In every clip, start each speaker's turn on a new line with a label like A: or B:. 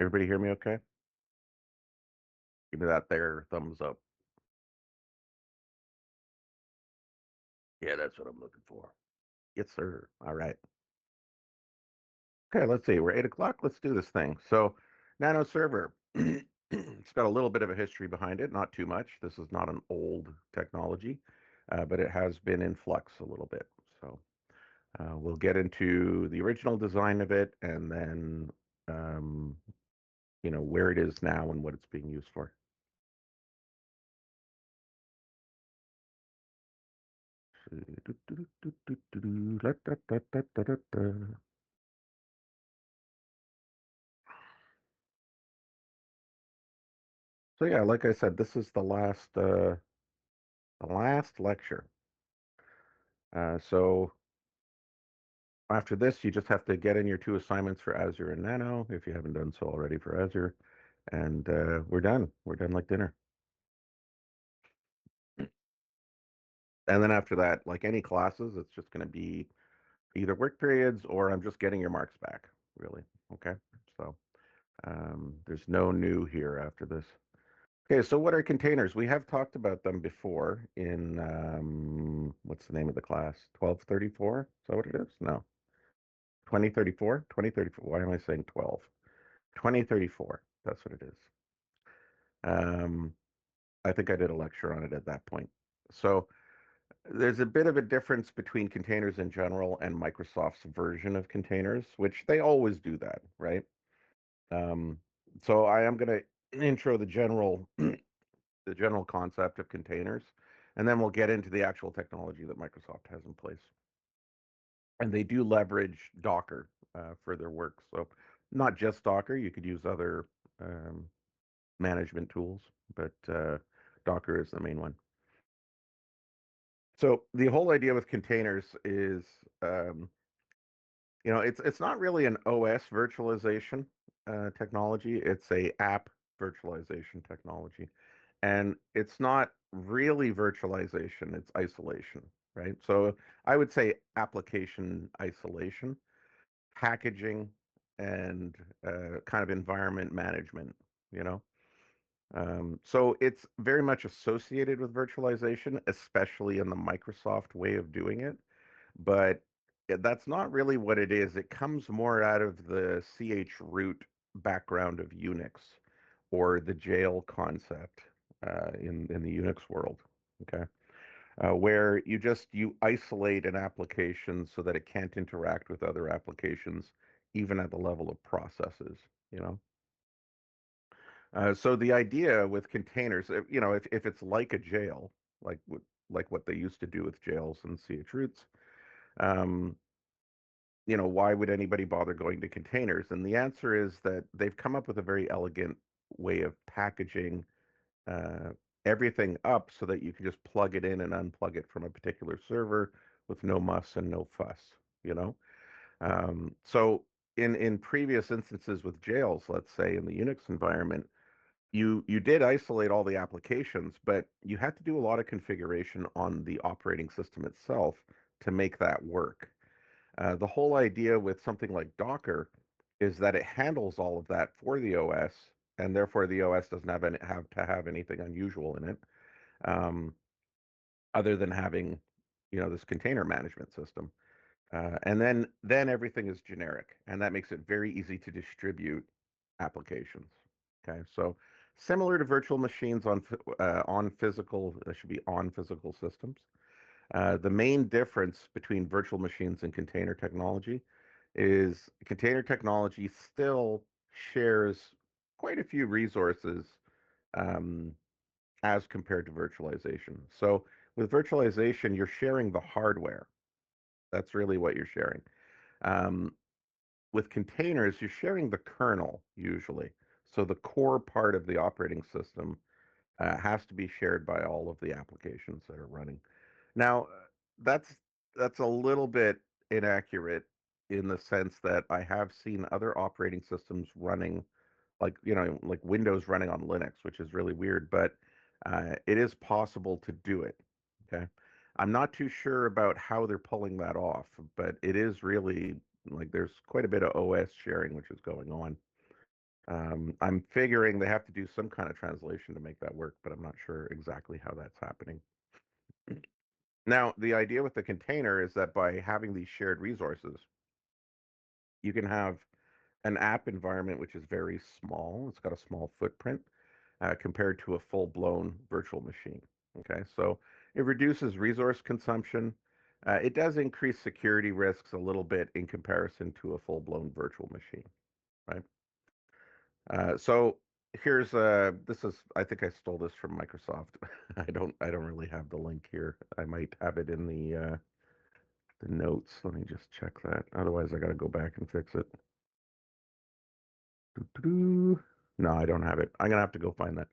A: Everybody hear me okay? Give me that there thumbs up. Yeah, that's what I'm looking for. Yes, sir. All right. Okay, let's see. We're 8 o'clock. Let's do this thing. So, Nano server. It's got a little bit of a history behind it, not too much. This is not an old technology, but it has been in flux a little bit. So, we'll get into the original design of it and then, um, where it is now and what it's being used for. So yeah, like I said, this is the last lecture. So after this, you just have to get in your two assignments for Azure and Nano if you haven't done so already for Azure, and we're done. We're done like dinner. And then after that, like any classes, it's just going to be either work periods or I'm just getting your marks back. Really, okay? So there's no new here after this. Okay, so what are containers? We have talked about them before in what's the name of the class? 1234? Is that what it is? No. 2034? 2034. Why am I saying 12? 2034. That's what it is. Um, I think I did a lecture on it at that point. So there's a bit of a difference between containers in general and Microsoft's version of containers, which they always do that, right? Um, so I am going to intro the general the general concept of containers, and then we'll get into the actual technology that Microsoft has in place. And they do leverage Docker for their work. So not just Docker, you could use other um, management tools, but Docker is the main one. So the whole idea with containers is, um, it's not really an OS virtualization technology. It's a app virtualization technology, and it's not really virtualization. It's isolation, right? So I would say application isolation, packaging, and kind of environment management. You know, so it's very much associated with virtualization, especially in the Microsoft way of doing it. But that's not really what it is. It comes more out of the ch root background of Unix or the jail concept in the Unix world. Okay, where you isolate an application so that it can't interact with other applications, even at the level of processes. You know. So the idea with containers, if it's like a jail, like like what they used to do with jails and ch roots, um, why would anybody bother going to containers? And the answer is that they've come up with a very elegant way of packaging uh, everything up so that you can just plug it in and unplug it from a particular server with no muss and no fuss, you know? So in previous instances with jails, let's say in the Unix environment, you did isolate all the applications, but you had to do a lot of configuration on the operating system itself to make that work. The whole idea with something like Docker is that it handles all of that for the OS, and therefore the OS doesn't have to have anything unusual in it, um, other than having, this container management system. And then everything is generic, and that makes it very easy to distribute applications. Okay, so similar to virtual machines on physical, that should be on physical systems. The main difference between virtual machines and container technology is container technology still shares quite a few resources um, as compared to virtualization. So with virtualization, you're sharing the hardware. That's really what you're sharing. Um, with containers, you're sharing the kernel usually. So the core part of the operating system has to be shared by all of the applications that are running. Now, that's that's a little bit inaccurate in the sense that I have seen other operating systems running, like Windows running on Linux, which is really weird, but it is possible to do it. Okay, I'm not too sure about how they're pulling that off, but it is really like there's quite a bit of OS sharing which is going on. I'm figuring they have to do some kind of translation to make that work, but I'm not sure exactly how that's happening. Now, the idea with the container is that by having these shared resources, you can have an app environment which is very small. It's got a small footprint compared to a full-blown virtual machine. Okay, so it reduces resource consumption. It does increase security risks a little bit in comparison to a full-blown virtual machine, right? So here's this is I think I stole this from Microsoft. I don't really have the link here. I might have it in the notes. Let me just check that. Otherwise, I got to go back and fix it. Doo-doo-doo. No, I don't have it. I'm gonna have to go find that.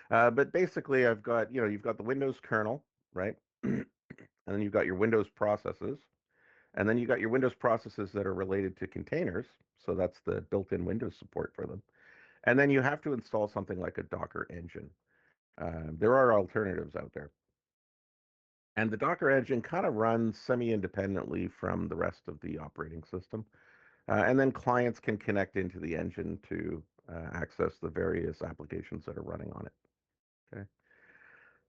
A: But basically, I've got you've got the Windows kernel, right? And then you've got your Windows processes, and then you got your Windows processes that are related to containers. So that's the built-in Windows support for them. And then you have to install something like a Docker engine. There are alternatives out there. And the Docker engine kind of runs semi-independently from the rest of the operating system. And then clients can connect into the engine to access the various applications that are running on it. Okay.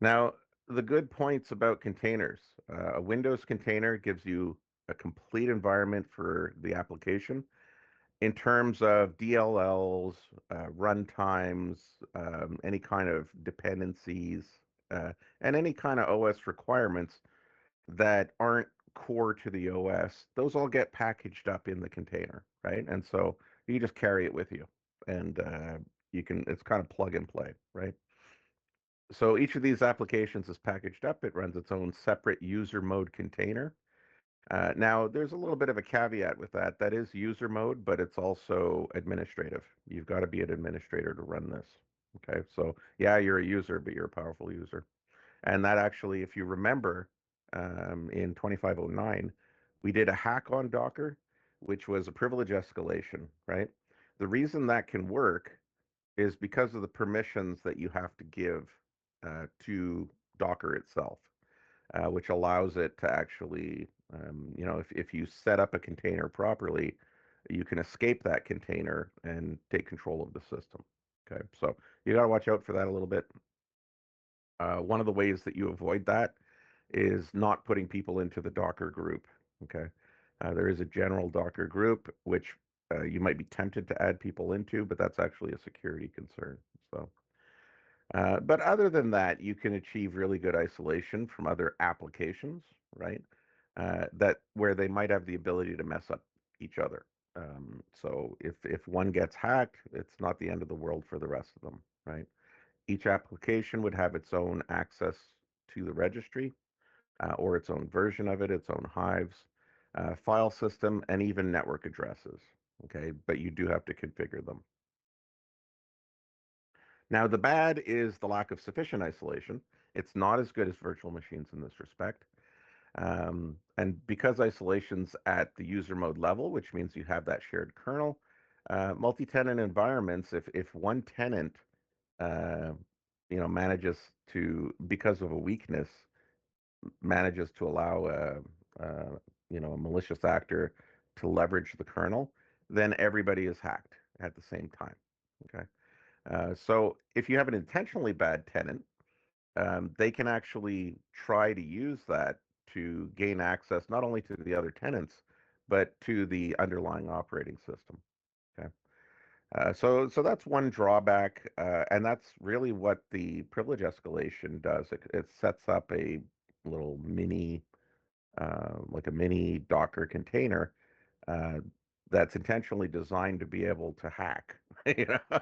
A: Now, the good points about containers. A Windows container gives you a complete environment for the application in terms of DLLs, runtimes, any kind of dependencies, and any kind of OS requirements that aren't core to the OS. Those all get packaged up in the container, right? And so you just carry it with you, and it's kind of plug and play, right? So each of these applications is packaged up. It runs its own separate user mode container. Now, there's a little bit of a caveat with that. That is user mode, but it's also administrative. You've got to be an administrator to run this. Okay, so yeah, you're a user, but you're a powerful user. And that actually, if you remember, in 2509, we did a hack on Docker, which was a privilege escalation, right? The reason that can work is because of the permissions that you have to give to Docker itself, which allows it to actually, if you set up a container properly, you can escape that container and take control of the system. Okay, so you got to watch out for that a little bit. One of the ways that you avoid that is not putting people into the Docker group. Okay, there is a general Docker group which you might be tempted to add people into, but that's actually a security concern. So, but other than that, you can achieve really good isolation from other applications, right? That where they might have the ability to mess up each other. So if one gets hacked, it's not the end of the world for the rest of them, right? Each application would have its own access to the registry, or its own version of it, its own hives, file system, and even network addresses. Okay, but you do have to configure them. Now, the bad is the lack of sufficient isolation. It's not as good as virtual machines in this respect. And because isolation's at the user mode level, which means you have that shared kernel, multi-tenant environments, if one tenant, uh, manages to, because of a weakness, manages to allow a malicious actor to leverage the kernel, then everybody is hacked at the same time. Okay. So if you have an intentionally bad tenant, they can actually try to use that to gain access not only to the other tenants, but to the underlying operating system. Okay. So that's one drawback, and that's really what the privilege escalation does. It sets up a little mini, like a mini Docker container uh, that's intentionally designed to be able to hack, you know,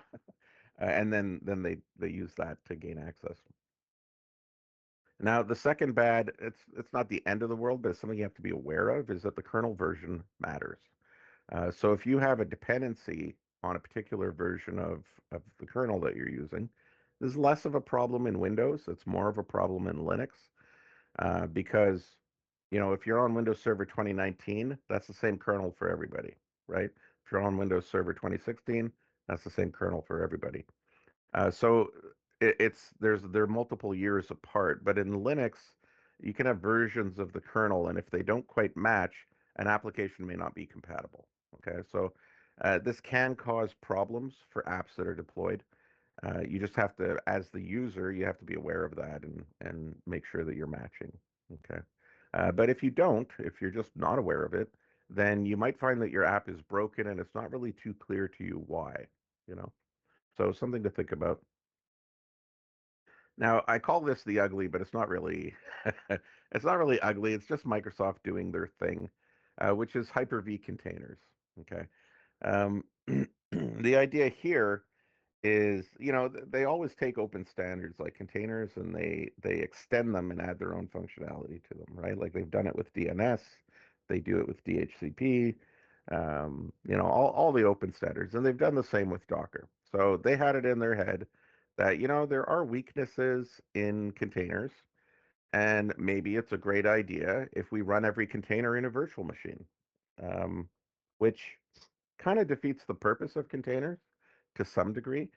A: and then they use that to gain access. Now, the second bad, it's not the end of the world, but it's something you have to be aware of, is that the kernel version matters. So if you have a dependency on a particular version of the kernel that you're using, there's less of a problem in Windows. It's more of a problem in Linux because, if you're on Windows Server 2019, that's the same kernel for everybody, right? If you're on Windows Server 2016, that's the same kernel for everybody. So they're multiple years apart, but in Linux, you can have versions of the kernel, and if they don't quite match, an application may not be compatible. Okay, so This can cause problems for apps that are deployed. You just have to, as the user, you have to be aware of that and make sure that you're matching. Okay. But if you don't, if you're just not aware of it, then you might find that your app is broken and it's not really too clear to you why, you know? So something to think about. Now, I call this the ugly, but it's not really it's not really ugly. It's just Microsoft doing their thing, which is Hyper-V containers. Okay. The idea here is, they always take open standards like containers and they extend them and add their own functionality to them, right? Like they've done it with DNS, they do it with DHCP, all the open standards, and they've done the same with Docker. So they had it in their head that, there are weaknesses in containers, and maybe it's a great idea if we run every container in a virtual machine, which kind of defeats the purpose of containers to some degree.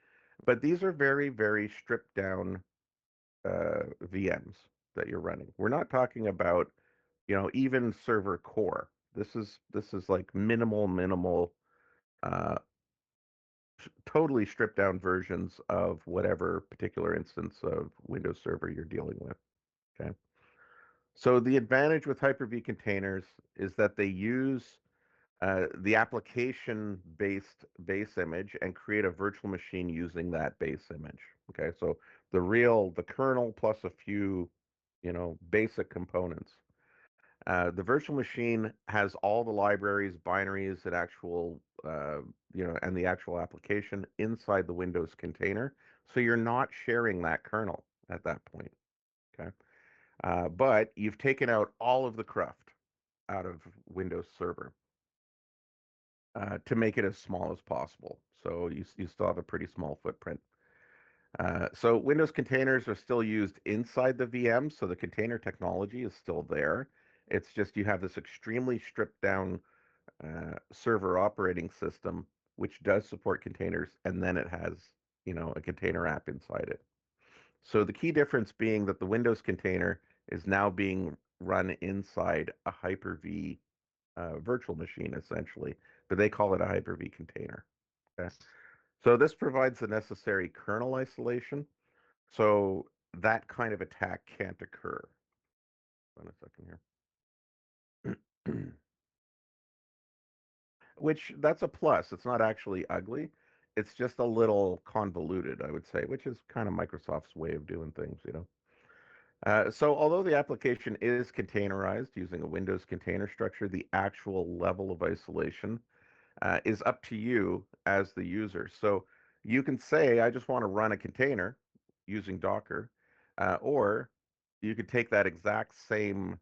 A: But these are very, very stripped down VMs that you're running. We're not talking about, even server core. This is like minimal, uh, totally stripped down versions of whatever particular instance of Windows Server you're dealing with. Okay. So the advantage with Hyper-V containers is that they use the application-based base image and create a virtual machine using that base image. Okay, so the kernel plus a few, basic components. The virtual machine has all the libraries, binaries, and and the actual application inside the Windows container. So you're not sharing that kernel at that point. Okay, but you've taken out all of the cruft out of Windows Server to make it as small as possible. So you still have a pretty small footprint. So Windows containers are still used inside the VM, so the container technology is still there. It's just you have this extremely stripped down server operating system, which does support containers, and then it has, a container app inside it. So the key difference being that the Windows container is now being run inside a Hyper-V virtual machine, essentially, but they call it a Hyper-V container. Okay. So this provides the necessary kernel isolation, so that kind of attack can't occur. Wait a second here. Which that's a plus. It's not actually ugly. It's just a little convoluted, I would say, which is kind of Microsoft's way of doing things. So although the application is containerized using a Windows container structure, the actual level of isolation is up to you as the user. So you can say, I just want to run a container using Docker, or you could take that exact same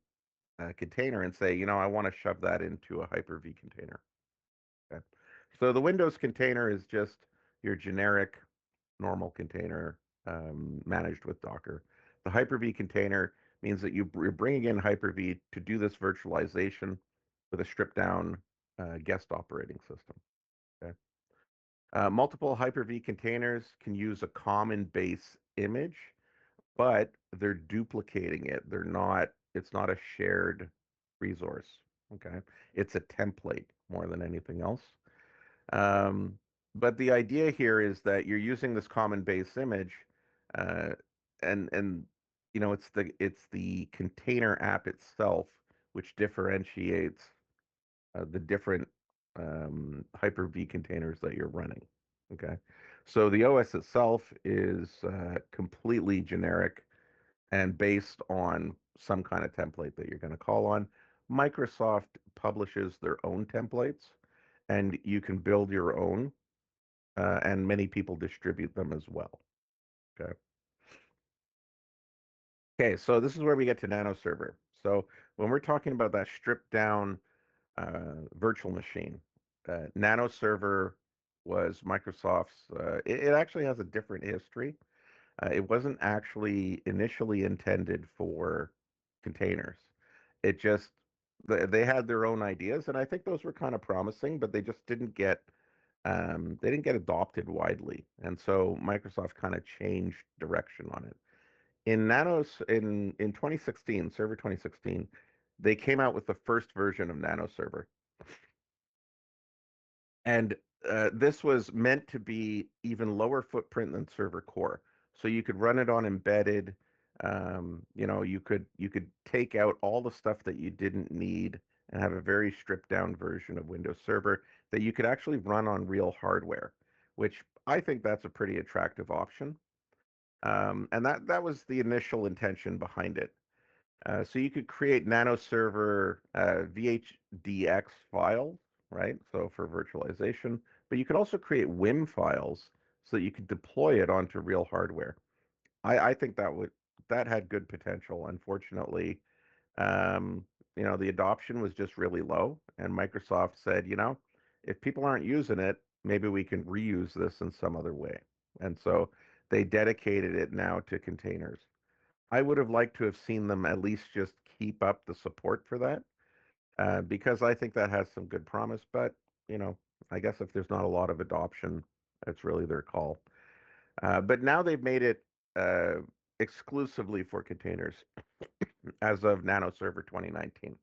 A: container and say, I want to shove that into a Hyper-V container. Okay. So the Windows container is just your generic normal container managed with Docker. The Hyper-V container means that you're bringing in Hyper-V to do this virtualization with a stripped down guest operating system. Okay. Multiple Hyper-V containers can use a common base image, but they're duplicating it. It's not a shared resource. Okay. It's a template more than anything else. Um, but the idea here is that you're using this common base image, uh, and it's the container app itself which differentiates the different Hyper-V containers that you're running. Okay, so the OS itself is completely generic and based on some kind of template that you're going to call on. Microsoft publishes their own templates, and you can build your own, and many people distribute them as well. Okay. Okay, so this is where we get to Nano Server. So when we're talking about that stripped down virtual machine, Nano Server was Microsoft's. It actually has a different history. It wasn't actually initially intended for containers. It just they had their own ideas, and I think those were kind of promising, but they didn't get adopted widely, and so Microsoft kind of changed direction on it. In 2016, Server 2016, they came out with the first version of Nano Server. And this was meant to be even lower footprint than server core. So you could run it on embedded. You could take out all the stuff that you didn't need and have a very stripped down version of Windows Server that you could actually run on real hardware, which I think that's a pretty attractive option. And that was the initial intention behind it. So you could create Nano Server VHDX files, right? So for virtualization, but you could also create WIM files so that you could deploy it onto real hardware. I think that had good potential. Unfortunately, um, the adoption was just really low, and Microsoft said, if people aren't using it, maybe we can reuse this in some other way. And so they dedicated it now to containers. I would have liked to have seen them at least just keep up the support for that, because I think that has some good promise. But, you know, I guess if there's not a lot of adoption, it's really their call. But now they've made it uh, exclusively for containers as of Nano Server 2019.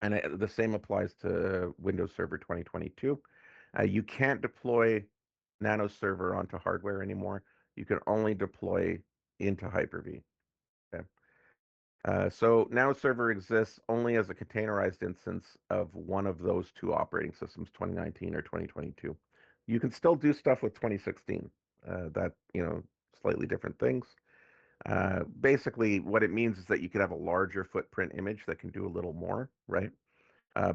A: And the same applies to Windows Server 2022. You can't deploy Nano Server onto hardware anymore. You can only deploy into Hyper-V. Okay? So now server exists only as a containerized instance of one of those two operating systems, 2019 or 2022. You can still do stuff with 2016, slightly different things. Basically, what it means is that you could have a larger footprint image that can do a little more, right?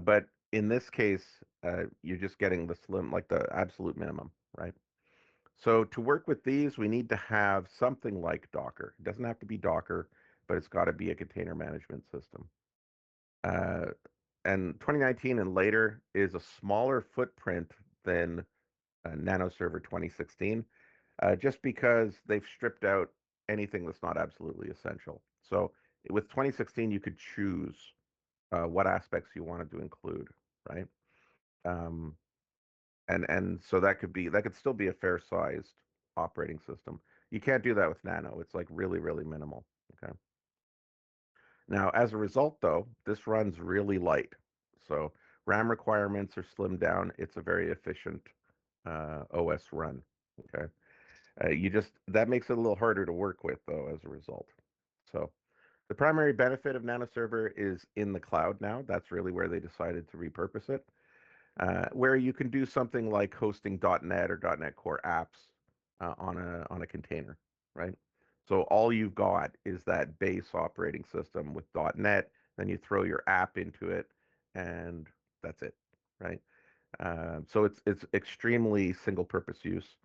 A: But in this case, you're just getting the slim, like the absolute minimum, right? So to work with these, we need to have something like Docker. It doesn't have to be Docker, but it's got to be a container management system. Uh, and 2019 and later is a smaller footprint than Nano Server 2016, just because they've stripped out anything that's not absolutely essential. So with 2016, you could choose what aspects you wanted to include, right? Um, and so that could still be a fair sized operating system. You can't do that with Nano. It's like really, really minimal. Okay. Now, as a result, though, this runs really light. So RAM requirements are slimmed down. It's a very efficient OS run. Okay. You just that makes it a little harder to work with, though, as a result. So the primary benefit of Nano Server is in the cloud now. That's really where they decided to repurpose it, where you can do something like hosting .NET or .NET Core apps on a container, right? So all you've got is that base operating system with .NET. Then you throw your app into it, and that's it, right? So it's extremely single-purpose use.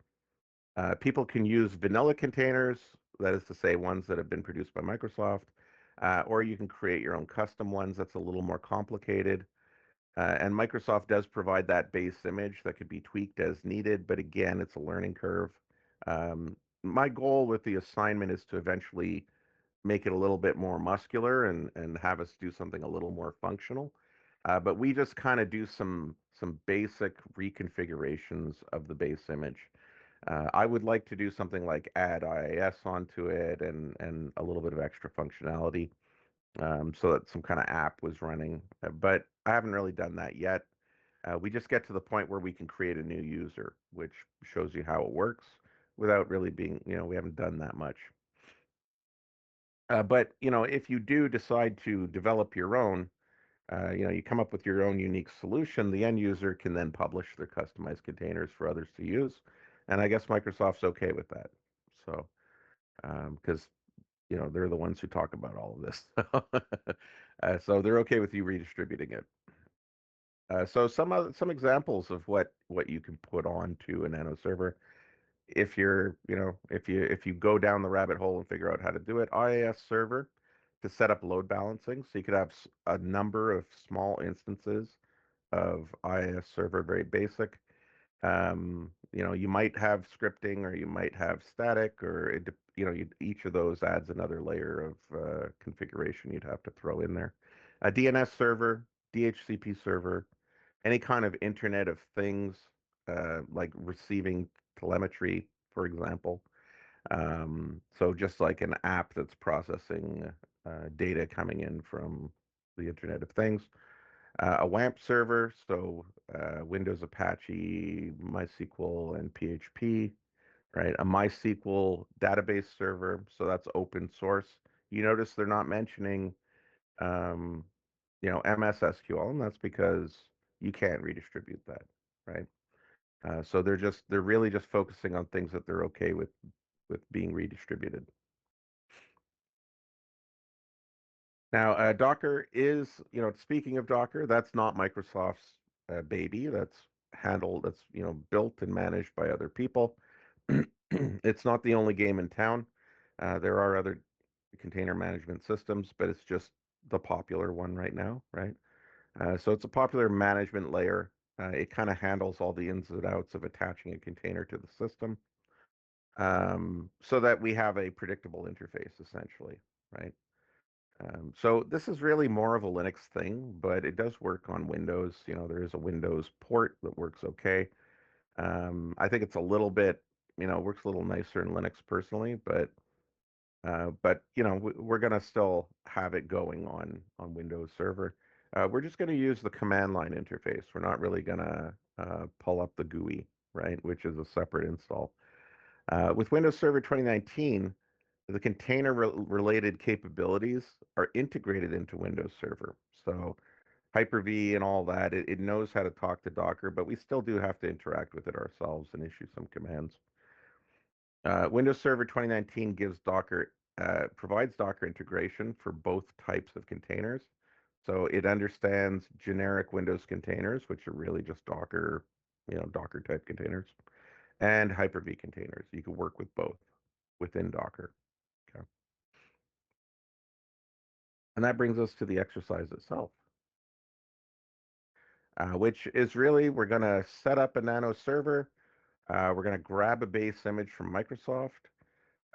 A: People can use vanilla containers, that is to say, ones that have been produced by Microsoft, or you can create your own custom ones. That's a little more complicated. And Microsoft does provide that base image that could be tweaked as needed, but again, it's a learning curve. My goal with the assignment is to eventually make it a little bit more muscular and have us do something a little more functional. But we just kind of do some basic reconfigurations of the base image. I would like to do something like add IIS onto it and a little bit of extra functionality, so that some kind of app was running. But I haven't really done that yet. We just get to the point where we can create a new user, which shows you how it works without really being, we haven't done that much. But if you do decide to develop your own, you come up with your own unique solution, the end user can then publish their customized containers for others to use. And I guess Microsoft's okay with that. So, because they're the ones who talk about all of this. So they're okay with you redistributing it. So some examples of what you can put onto a Nano server, if if you go down the rabbit hole and figure out how to do it. IIS server to set up load balancing, so you could have a number of small instances of IIS server, very basic. You might have scripting or you might have static, or each of those adds another layer of configuration you'd have to throw in there. A DNS server, DHCP server, any kind of Internet of Things, like receiving telemetry, for example. So just like an app that's processing data coming in from the Internet of Things. A WAMP server, so Windows, Apache, MySQL, and PHP, right? A MySQL database server, so that's open source. You notice they're not mentioning, um, MS SQL, and that's because you can't redistribute that, right? So they're really just focusing on things that they're okay with being redistributed. Now, Docker is, speaking of Docker, that's not Microsoft's baby. That's built and managed by other people. It's not the only game in town. There are other container management systems, but it's just the popular one right now, right? So it's a popular management layer. It kind of handles all the ins and outs of attaching a container to the system, so that we have a predictable interface, essentially, right? So this is really more of a Linux thing, but it does work on Windows. There is a Windows port that works okay. I think it's a little bit, works a little nicer in Linux personally, but we're gonna still have it going on Windows Server. We're just gonna use the command line interface. We're not really gonna pull up the GUI, right, which is a separate install. With Windows Server 2019, the container related capabilities are integrated into Windows Server. So Hyper-V and all that, it knows how to talk to Docker, but we still do have to interact with it ourselves and issue some commands. Windows Server 2019 provides Docker integration for both types of containers. So it understands generic Windows containers, which are really just Docker, Docker type containers, and Hyper-V containers. You can work with both within Docker. Okay. And that brings us to the exercise itself, which is really we're going to set up a Nano server. We're going to grab a base image from Microsoft,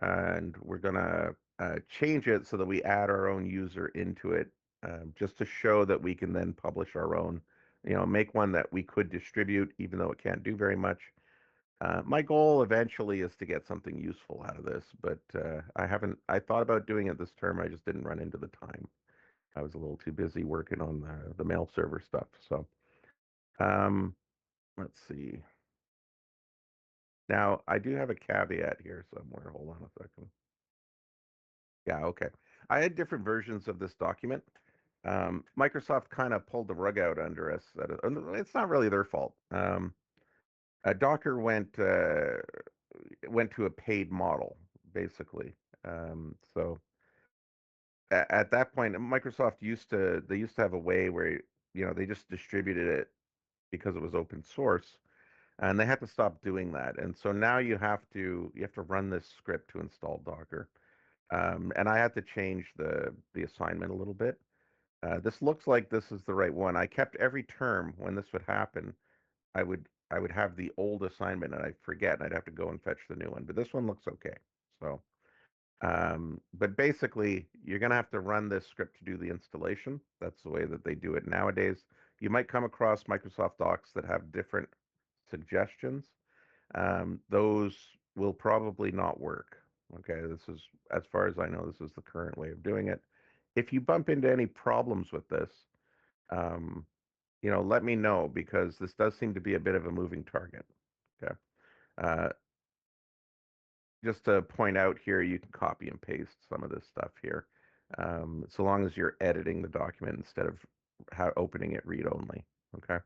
A: and we're going to change it so that we add our own user into it, just to show that we can then publish our own, make one that we could distribute, even though it can't do very much. My goal eventually is to get something useful out of this, but I haven't. I thought about doing it this term. I just didn't run into the time. I was a little too busy working on the mail server stuff. So, um, let's see. Now, I do have a caveat here somewhere. Hold on a second. Yeah, okay. I had different versions of this document. Microsoft kind of pulled the rug out under us. It's not really their fault. Docker went to a paid model, basically. So at that point, Microsoft used to have a way where they just distributed it because it was open source, and they had to stop doing that. And so now you have to run this script to install Docker. And I had to change the assignment a little bit. This looks like this is the right one. I kept every term when this would happen. I would have the old assignment and I'd forget and I'd have to go and fetch the new one. But this one looks okay. So, but basically, you're going to have to run this script to do the installation. That's the way that they do it nowadays. You might come across Microsoft Docs that have different suggestions. Those will probably not work. Okay, this is, as far as I know, this is the current way of doing it. If you bump into any problems with this, um, let me know because this does seem to be a bit of a moving target. Okay. Uh, just to point out here, you can copy and paste some of this stuff here, so long as you're editing the document instead of opening it read only. Okay.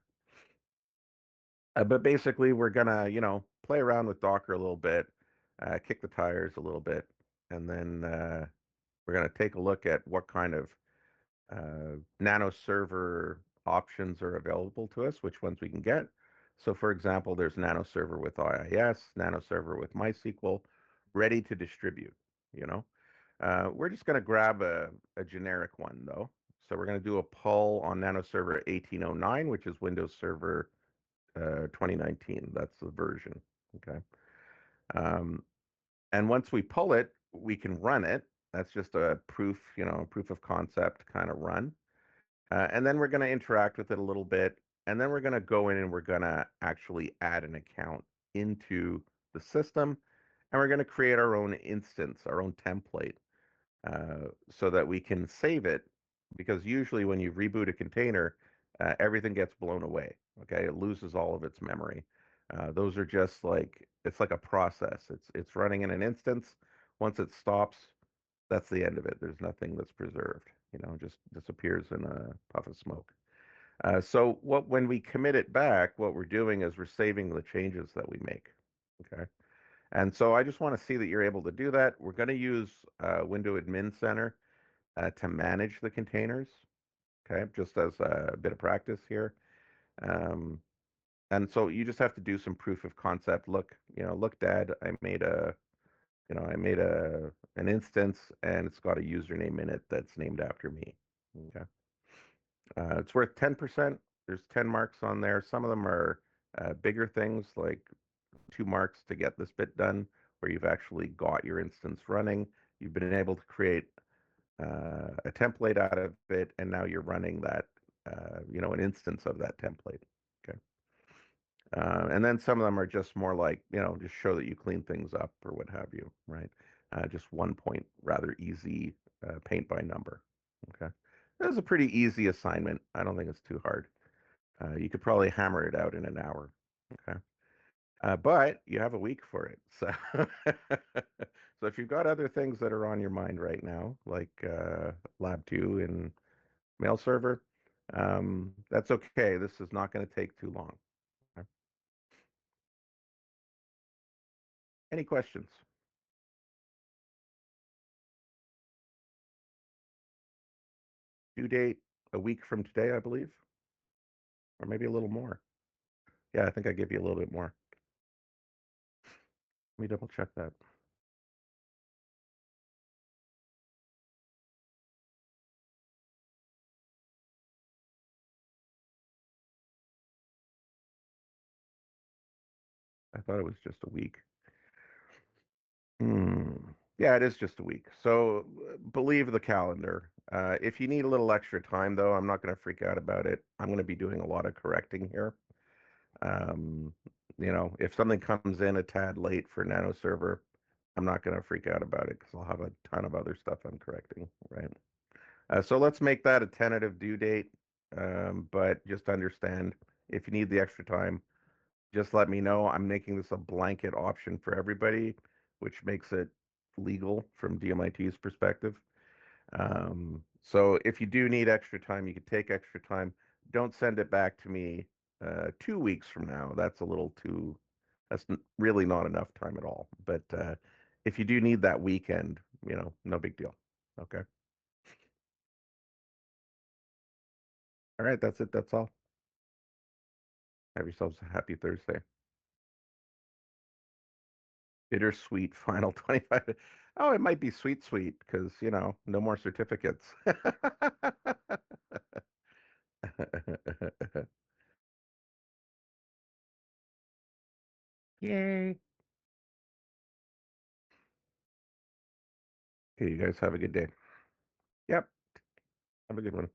A: But basically, we're gonna, play around with Docker a little bit, kick the tires a little bit, and then we're gonna take a look at what kind of Nano server options are available to us, which ones we can get. So, for example, there's Nano server with IIS, Nano server with MySQL, ready to distribute. You know, we're just gonna grab a generic one though. So we're gonna do a pull on Nano server 1809, which is Windows Server 2019. That's the version. Okay. Um, and once we pull it, we can run it. That's just a proof of concept kind of run. And then we're going to interact with it a little bit. And then we're going to go in and we're going to actually add an account into the system. And we're going to create our own instance, our own template, so that we can save it. Because usually when you reboot a container, everything gets blown away. Okay, it loses all of its memory. Those are just like it's like a process. It's running in an instance. Once it stops, that's the end of it. There's nothing that's preserved. It just disappears in a puff of smoke. So when we commit it back, what we're doing is we're saving the changes that we make. Okay. And so I just want to see that you're able to do that. We're going to use Window Admin Center to manage the containers. Okay, just as a bit of practice here. Um, and so you just have to do some proof of concept. Look, Dad, I made an instance and it's got a username in it that's named after me. Okay. It's worth 10%. There's 10 marks on there. Some of them are bigger things like 2 marks to get this bit done, where you've actually got your instance running. You've been able to create a template out of it, and now you're running that, an instance of that template. Okay. And then some of them are just more like, just show that you clean things up or what have you, right? Just 1 point, rather easy paint by number. Okay. That was a pretty easy assignment. I don't think it's too hard. You could probably hammer it out in an hour. Okay. But you have a week for it. So, so if you've got other things that are on your mind right now, like Lab 2 and mail server, that's okay. This is not going to take too long. Okay. Any questions? Due date a week from today, I believe, or maybe a little more. Yeah, I think I give you a little bit more. Let me double check that. I thought it was just a week. Hmm. Yeah, it is just a week. So believe the calendar. If you need a little extra time, though, I'm not going to freak out about it. I'm going to be doing a lot of correcting here. Um, if something comes in a tad late for Nano server, I'm not going to freak out about it because I'll have a ton of other stuff I'm correcting, right? So let's make that a tentative due date. But just understand if you need the extra time, just let me know. I'm making this a blanket option for everybody, which makes it legal from DMIT's perspective. So if you do need extra time, you can take extra time. Don't send it back to me 2 weeks from now. That's a little too, that's really not enough time at all. But if you do need that weekend, no big deal. Okay. All right. That's it. That's all. Have yourselves a happy Thursday. Bittersweet final 25. Oh, it might be sweet, sweet because, no more certificates. Yay. Okay, you guys have a good day. Yep. Have a good one.